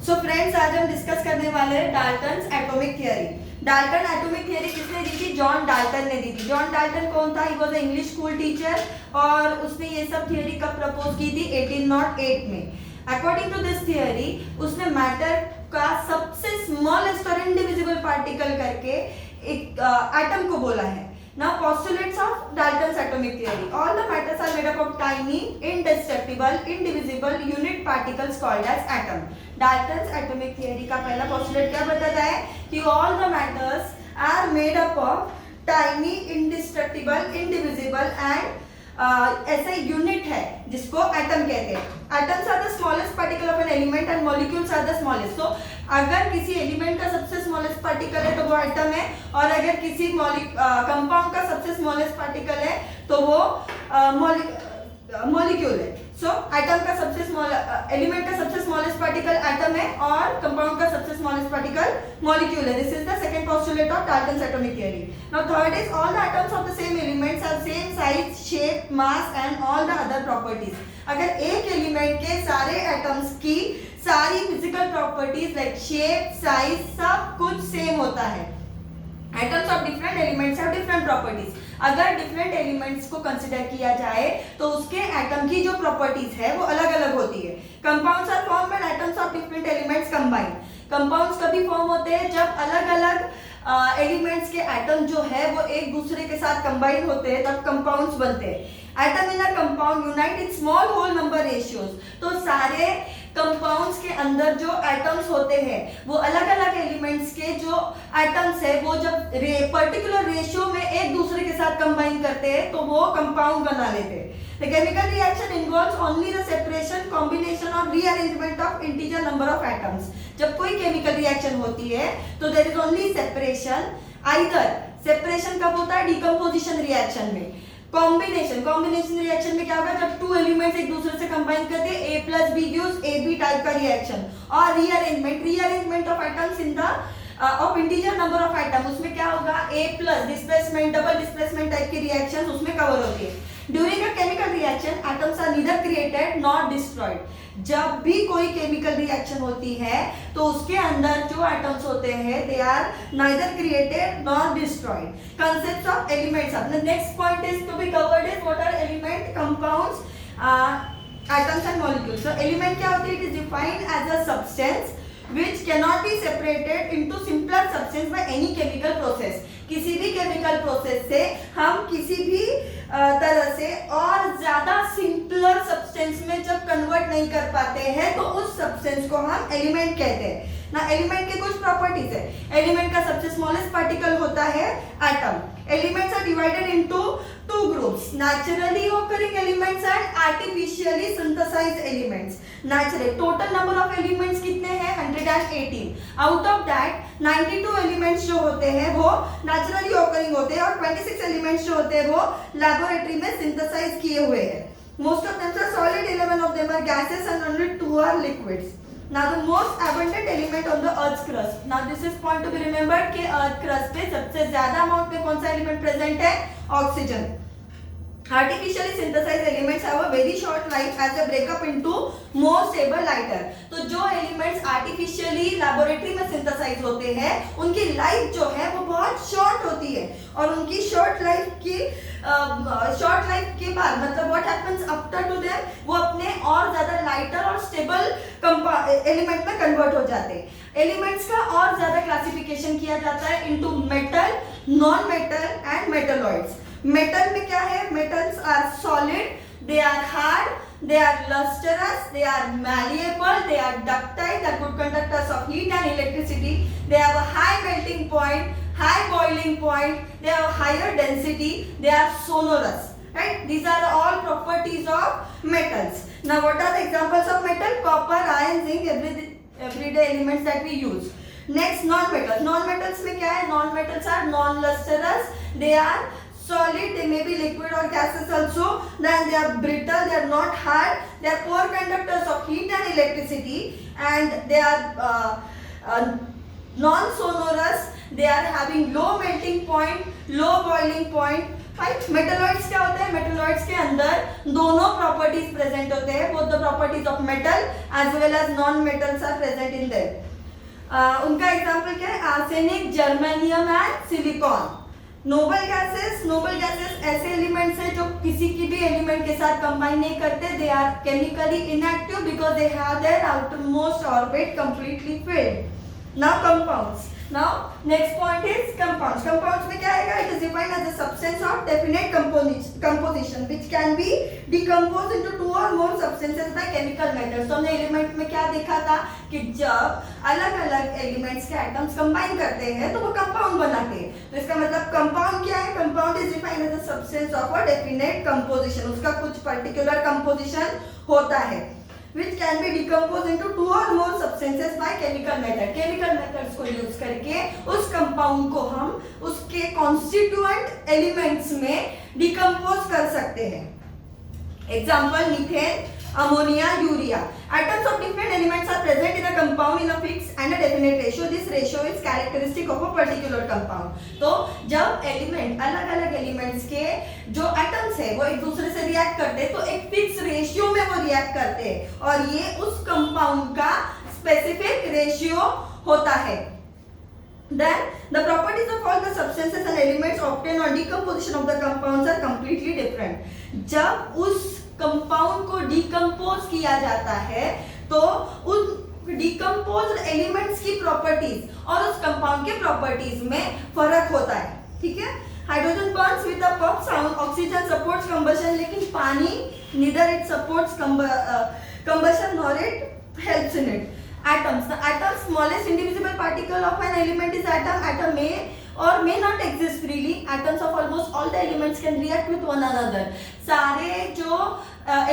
So friends, आज हम discuss करने वाले हैं Dalton's atomic theory. Dalton atomic theory किसने दी थी? जॉन डाल्टन ने दी थी। जॉन डाल्टन कौन था? He was a English school teacher और उसने ये सब थियरी कब प्रपोज की थी? 1808 में। अकॉर्डिंग टू दिस थियरी उसने मैटर का सबसे स्मॉलेस्ट और इनडिविजिबल पार्टिकल करके एक एटम को बोला है। Now postulates of Dalton's atomic theory. All the matters are made up of tiny, indestructible, indivisible unit particles called as atom. Dalton's atomic theory का पहला postulate क्या बताता है कि all the matters are made up of tiny, indestructible, indivisible and ऐसा unit है जिसको atom कहते हैं। Atoms are the smallest particle of an element and molecules are the smallest. So अगर किसी एलिमेंट का सबसे स्मॉलेस्ट पार्टिकल है तो वो एटम है, और अगर किसी कंपाउंड का सबसे स्मॉलेस्ट पार्टिकल है तो वो मॉलिक्यूल है। सो एटम का सबसे स्मॉल एलिमेंट का सबसे स्मॉलेस्ट पार्टिकल एटम है और कंपाउंड का सबसे स्मॉलेस्ट पार्टिकल मॉलिक्यूल है। This is the second postulate of Dalton's atomic theory. Now third is all the atoms of the same elements have same size, shape, mass and all the other properties. अगर एक element के सारे atoms की सारी physical properties like shape, size सब कुछ same होता है। Atoms of different elements have different properties. अगर डिफरेंट एलिमेंट्स को कंसिडर किया जाए तो उसके एटम की जो प्रॉपर्टीज है वो अलग अलग होती है। Compounds are form when atoms of different elements combine. Compounds कभी फॉर्म होते हैं जब अलग अलग एलिमेंट्स के एटम जो है वो एक दूसरे के साथ कंबाइन होते हैं, तब कंपाउंड्स बनते हैं। Atom in a compound unite in small whole number ratios. तो सारे कंपाउंड्स के अंदर जो एटम्स होते हैं वो अलग अलग एलिमेंट्स के जो एटम्स है वो जब पर्टिकुलर रेशियो में एक दूसरे के साथ कंबाइन करते हैं तो वो कंपाउंड बना लेते हैं। The chemical reaction involves only the separation, combination or rearrangement of integer number of atoms. जब कोई केमिकल रिएक्शन होती है तो there is only separation. Either separation कब होता है? Decomposition रिएक्शन में। कॉम्बिनेशन रिएक्शन में क्या होगा? जब टू एलिमेंट्स एक दूसरे से कंबाइन करते हैं, A plus B gives AB type का रिएक्शन। और rearrangement of atoms in the of integer number of atom, उसमें क्या होगा? A plus displacement, double displacement type की रिएक्शन उसमें कवर होती है। During a chemical reaction atoms are neither created not destroyed. जब भी कोई केमिकल रिएक्शन होती है तो उसके अंदर जो एटम्स होते हैं they are neither created not destroyed. Concepts of elements. अपने next point is to be covered is what are element, compounds, atoms and molecules. So element क्या होती है? It is defined as a substance which cannot be separated into simpler substance by any chemical process. किसी भी chemical process से हम किसी भी तरह से और ज्यादा सिंपलर सब्सटेंस में जब कन्वर्ट नहीं कर पाते हैं तो उस सब्सटेंस को हम एलिमेंट कहते हैं ना। एलिमेंट के कुछ प्रॉपर्टीज है। एलिमेंट का सबसे स्मॉलेस्ट पार्टिकल होता है atom. Elements are divided into two groups, naturally occurring elements and artificially synthesised elements. Natural total number of elements कितने हैं? 118। आउट ऑफ दैट 92 एलिमेंट्स जो होते हैं वो नेचुरली ऑकरिंग होते हैं और 26 एलिमेंट्स जो होते हैं वो लैबोरेटरी में सिंथेसाइज किए हुए हैं। Most of them are solid, 11 of them are gases and only 2 are liquids. Now the most abundant element on the earth's crust. Now this is point to be remembered कि earth crust पे सबसे ज्यादा amount में कौन सा element present है? Oxygen. Artificially synthesized elements have a very short life as they break up into more stable lighter. तो जो एलिमेंट्स आर्टिफिशियली लैबोरेटरी में सिंथेसाइज होते हैं उनकी लाइफ जो है वो बहुत शॉर्ट होती है और उनकी शॉर्ट लाइफ के बाद मतलब what happens after two them, वो अपने और ज्यादा लाइटर और स्टेबल एलिमेंट में कन्वर्ट हो जाते हैं। एलिमेंट्स का और ज्यादा क्लासिफिकेशन किया जाता है into metal, non metal and metalloids. Metal में क्या है? Metals are solid, they are hard, they are lustrous, they are malleable, they are ductile, they are good conductors of heat and electricity, they have a high melting point, high boiling point, they have higher density, they are sonorous, right? These are all properties of metals. Now what are the examples of metal? Copper, iron, zinc, everyday elements that we use. Next, non-metals. Non-metals में क्या है? Non-metals are non-lustrous, they are solid, they may be liquid or gases also, then they are brittle, they are not hard, they are poor conductors of heat and electricity, and they are non-sonorous, they are having low melting point, low boiling point. Metalloids क्या होते हैं? Metalloids के अंदर दोनों properties present होते हैं, both the properties of metal as well as non metals are present in there. उनका example क्या है? Arsenic, germanium and silicon. Noble gases ऐसे एलिमेंट्स हैं जो किसी की भी एलिमेंट के साथ कंबाइन नहीं करते, they are chemically inactive because they have their outermost orbit completely filled. Now compounds, now next point is compounds. कंपाउंड्स में क्या आएगा? It is defined as a substance of definite composition which can be decompose into two or more substances by chemical methods. तो हमने element में क्या देखा था कि जब अलग-अलग एलिमेंट्स के एटम्स कंबाइन करते हैं तो वो कंपाउंड बनाते हैं। तो इसका मतलब कंपाउंड क्या है? Compound is defined as a substance of a definite composition, उसका कुछ पर्टिकुलर कंपोजिशन होता है which can be decomposed into two or more substances by chemical method। chemical methods को यूज करके उस कंपाउंड को हम उसके constituent elements में डिकम्पोज कर सकते हैं। Example methane, ammonia, urea। Atoms of different elements are present in a compound in a fixed and a definite ratio. This ratio is characteristic of a particular compound। तो जब element अलग-अलग elements के जो atoms है वो एक दूसरे से रिएक्ट करते हैं तो एक फिक्स रेशियो में वो रिएक्ट करते हैं और ये उस कंपाउंड का स्पेसिफिक रेशियो होता है। Then the properties of all the substances and elements obtained on decomposition of the compounds are completely different। जब उस कंपाउंड को डिकम्पोज किया जाता है तो उन डिकम्पोज्ड एलिमेंट्स की प्रॉपर्टीज और उस कंपाउंड के प्रॉपर्टीज में फर्क होता है। ठीक है, hydrogen Burns with a puff sound, oxygen supports combustion, लेकिन पानी neither it supports combustion nor it helps in it. Atoms, the atom smallest indivisible particle of an element is atom। atom may or may not exist freely। atoms of almost all the elements can react with one another। सारे जो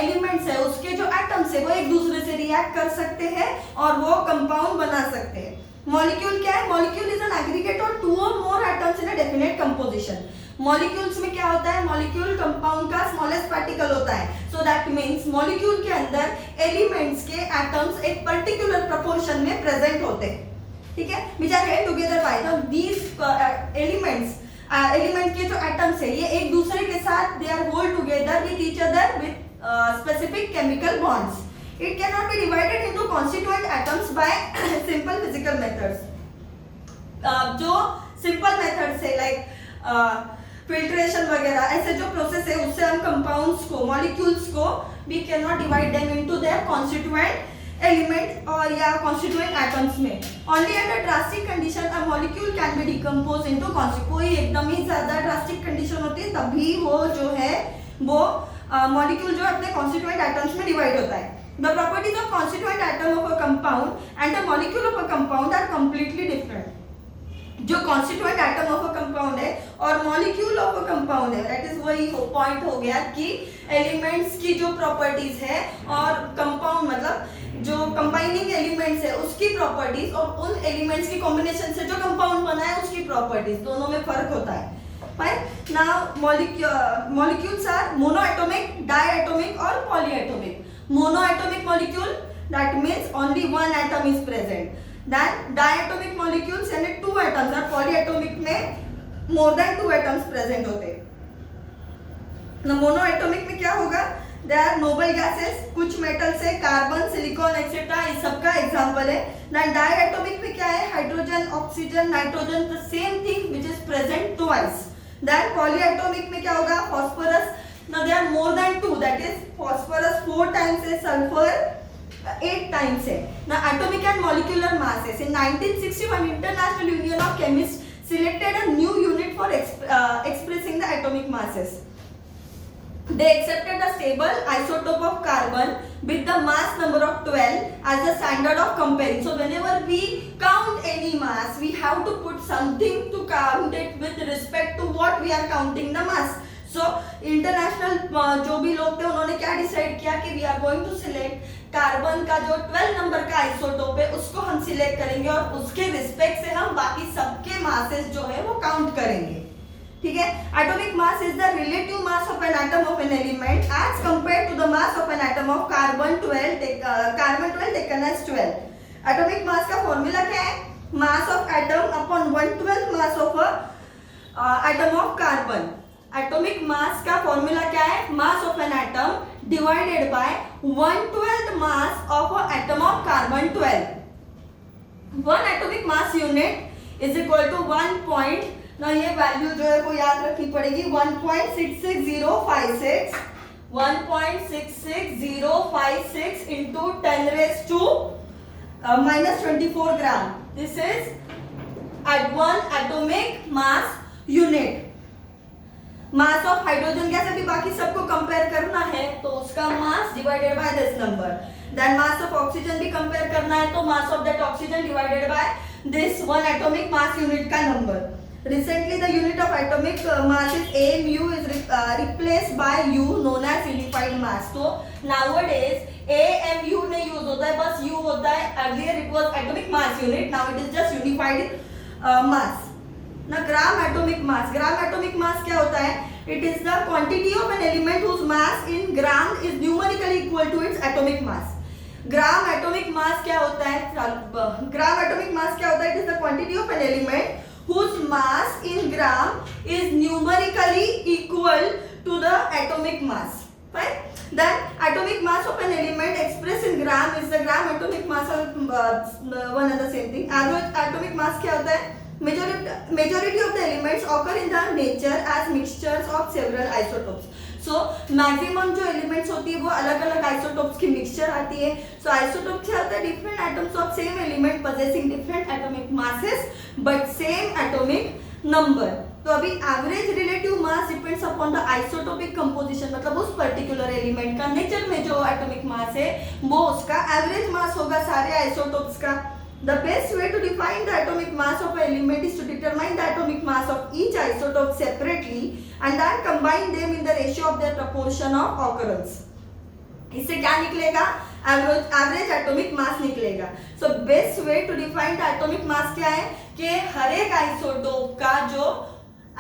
elements है उसके जो atoms है वो एक दूसरे से रिएक्ट कर सकते हैं और वो कंपाउंड बना सकते हैं। मॉलिक्यूल क्या है? Molecule is an aggregate of two or more atoms in a definite composition. Molecules में क्या होता है? मॉलिक्यूल कंपाउंड का स्मॉलेस्ट पार्टिकल होता है। सो दैट मींस मॉलिक्यूल के अंदर एलिमेंट्स के एटम्स एक पर्टिकुलर प्रोपोर्शन में प्रेजेंट होते हैं। ठीक है, which are held together by the these element के जो एटम्स है ये एक दूसरे के साथ they are hold together with each other with specific chemical bonds। It cannot be divided into constituent atoms by simple physical methods। जो simple methods है like फिल्ट्रेशन वगैरह ऐसे जो प्रोसेस है उससे हम कंपाउंड्स को, मॉलिक्यूल्स को we cannot divide them into their constituent element और या constituent atoms में। Only under drastic condition a molecule can be decomposed into constituent। कोई एकदम ही ज्यादा drastic condition होती है तभी वो जो है वो मॉलिक्यूल जो अपने कॉन्स्टिट्यूएंट एटम्स में डिवाइड होता है। The properties of constituent atom of a compound and the molecule of a compound are completely different. जो constituent atom of a compound है और मॉलिक्यूल ऑफ अ कंपाउंड है, दैट इज वही point हो गया कि एलिमेंट्स की जो प्रॉपर्टीज है और कंपाउंड मतलब जो कंबाइनिंग एलिमेंट्स है उसकी प्रॉपर्टीज और उन एलिमेंट्स की कॉम्बिनेशन से जो कंपाउंड बना है उसकी प्रॉपर्टीज, दोनों में फर्क होता है। Fine. Now molecules are monoatomic, diatomic or polyatomic। Monoatomic molecule that means only one atom is present। Then diatomic molecules यानी two atoms और polyatomic में more than two atoms present होते हैं। Now monoatomic में क्या होगा? There are noble gases, कुछ metals है, कार्बन, सिलिकॉन एक्सेट्रा, इस सब का एग्जाम्पल है। Then diatomic में क्या है? Hydrogen, oxygen, nitrogen, the same thing which is present twice। Then polyatomic में क्या होगा? phosphorus। Now there are more than two, that is phosphorus 4 times है, sulfur 8 times है। Now atomic and molecular masses। In 1961 International Union of Chemists selected a new unit for expressing the atomic masses। They accepted a stable isotope of carbon with the mass number of 12 as the standard of comparing। So whenever we count any mass, we have to put something to count it with respect to what we are counting the mass। So international जो भी लोग थे उन्होंने क्या decide किया कि we are going to select carbon का जो 12 नंबर का आइसोटोप है उसको हम सिलेक्ट करेंगे और उसके रिस्पेक्ट से हम बाकी सबके मासेस जो है वो काउंट करेंगे। ठीक है, atomic mass is the relative mass of an atom of an element as compared to the mass of an atom of carbon 12 taken as 12। Atomic mass का फॉर्मूला क्या है? mass of atom upon 1/12 mass of a atom of carbon. Atomic mass का formula क्या है? Mass of an atom divided by 1/12 mass of a atom of carbon 12. One atomic mass unit is equal to 1 point, ना ये value जो है वो याद रखनी पड़ेगी, 1.66056 1.66056 into 10 raised to -24 gram. This is at one atomic mass unit. Mass of hydrogen gas, अभी बाकी सबको कंपेयर करना है तो उसका mass divided by this number. Then mass of oxygen भी कंपेयर करना है तो mass of that oxygen divided by this one atomic mass unit का number. Recently the unit of atomic mass is AMU is replaced by U known as unified mass. So nowadays AMU नहीं use होता है, बस U होता है. Earlier it was atomic mass unit, now it is just unified mass. Now gram atomic mass. Gram atomic mass क्या होता है? It is the quantity of an element whose mass in gram is numerically equal to its atomic mass. Gram atomic mass क्या होता है? Gram atomic mass क्या होता है? It is the quantity of an element whose mass in gram is numerically equal to the atomic mass. Fine. Then atomic mass of an element expressed in gram is the gram atomic mass of one and the same thing. Average atomic mass क्या होता है? Majority of the elements occur in the nature as mixtures of several isotopes. So maximum जो elements होती है वो अलग अलग isotopes की mixture आती है. So isotope क्या होता है? Different atoms of same element possessing different atomic masses but same atomic number. तो अभी average relative mass depends upon the isotopic composition, मतलब उस पर्टिकुलर एलिमेंट का नेचर में जो एटॉमिक मास है वो उसका एवरेज मास होगा सारे आइसोटोप्स का. The best way to define the atomic mass of an element is to determine the atomic mass of each isotope separately and then combine them in the ratio of their proportion of occurrence. इससे क्या निकलेगा? Average atomic mass निकलेगा. So best way to define the atomic mass क्या है कि हर एक isotope का जो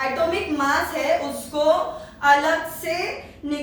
एटॉमिक मास है उसको अलग से